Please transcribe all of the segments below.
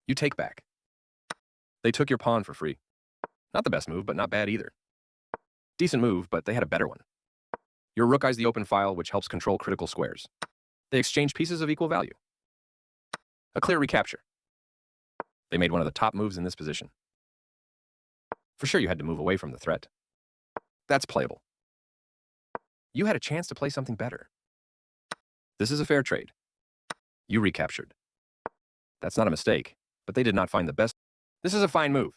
You take back. They took your pawn for free. Not the best move, but not bad either. Decent move, but they had a better one. Your rook eyes the open file, which helps control critical squares. They exchange pieces of equal value. A clear recapture. They made one of the top moves in this position. For sure you had to move away from the threat. That's playable. You had a chance to play something better. This is a fair trade. You recaptured. That's not a mistake, but they did not find the best. This is a fine move.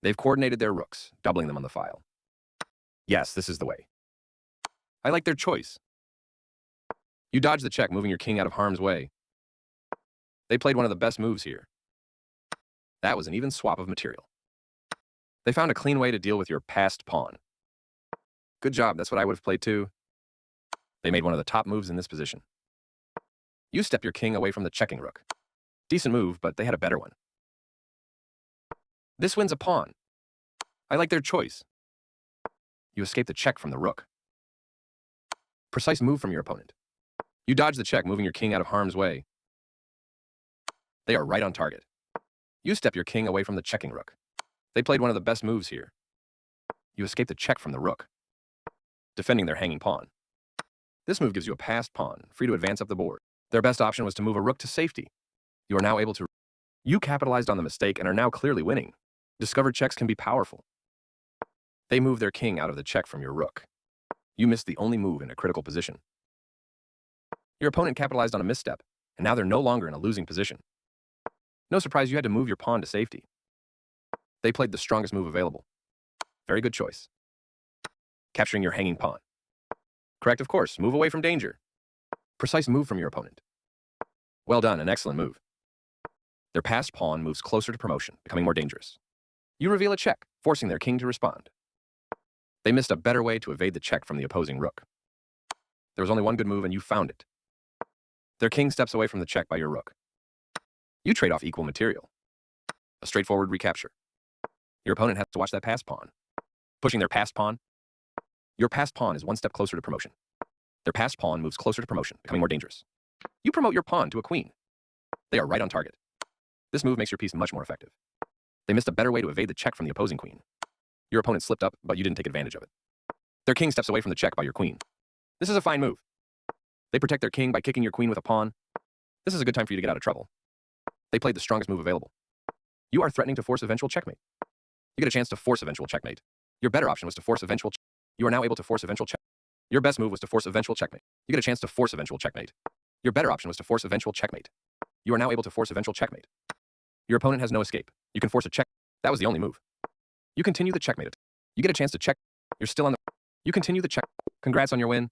They've coordinated their rooks, doubling them on the file. Yes, this is the way. I like their choice. You dodge the check, moving your king out of harm's way. They played one of the best moves here. That was an even swap of material. They found a clean way to deal with your passed pawn. Good job, that's what I would have played too. They made one of the top moves in this position. You step your king away from the checking rook. Decent move, but they had a better one. This wins a pawn. I like their choice. You escape the check from the rook. Precise move from your opponent. You dodge the check, moving your king out of harm's way. They are right on target. You step your king away from the checking rook. They played one of the best moves here. You escape the check from the rook, defending their hanging pawn. This move gives you a passed pawn, free to advance up the board. Their best option was to move a rook to safety. You are now able to... You capitalized on the mistake and are now clearly winning. Discovered checks can be powerful. They move their king out of the check from your rook. You missed the only move in a critical position. Your opponent capitalized on a misstep, and now they're no longer in a losing position. No surprise you had to move your pawn to safety. They played the strongest move available. Very good choice. Capturing your hanging pawn. Correct, of course. Move away from danger. Precise move from your opponent. Well done, an excellent move. Their passed pawn moves closer to promotion, becoming more dangerous. You reveal a check, forcing their king to respond. They missed a better way to evade the check from the opposing rook. There was only one good move and you found it. Their king steps away from the check by your rook. You trade off equal material. A straightforward recapture. Your opponent has to watch that passed pawn. Pushing their passed pawn. Your passed pawn is one step closer to promotion. Their passed pawn moves closer to promotion, becoming more dangerous. You promote your pawn to a queen. They are right on target. This move makes your piece much more effective. They missed a better way to evade the check from the opposing queen. Your opponent slipped up, but you didn't take advantage of it. Their king steps away from the check by your queen. This is a fine move. They protect their king by kicking your queen with a pawn. This is a good time for you to get out of trouble. They played the strongest move available. You are threatening to force eventual checkmate. You get a chance to force eventual checkmate. Your better option was to force eventual You are now able to force eventual check. Your best move was to force eventual checkmate. You get a chance to force eventual checkmate. Your better option was to force eventual checkmate. You are now able to force eventual checkmate. Your opponent has no escape. You can force a check. That was the only move. You continue the checkmate. You get a chance to check. You're still on the... You continue the check. Congrats on your win.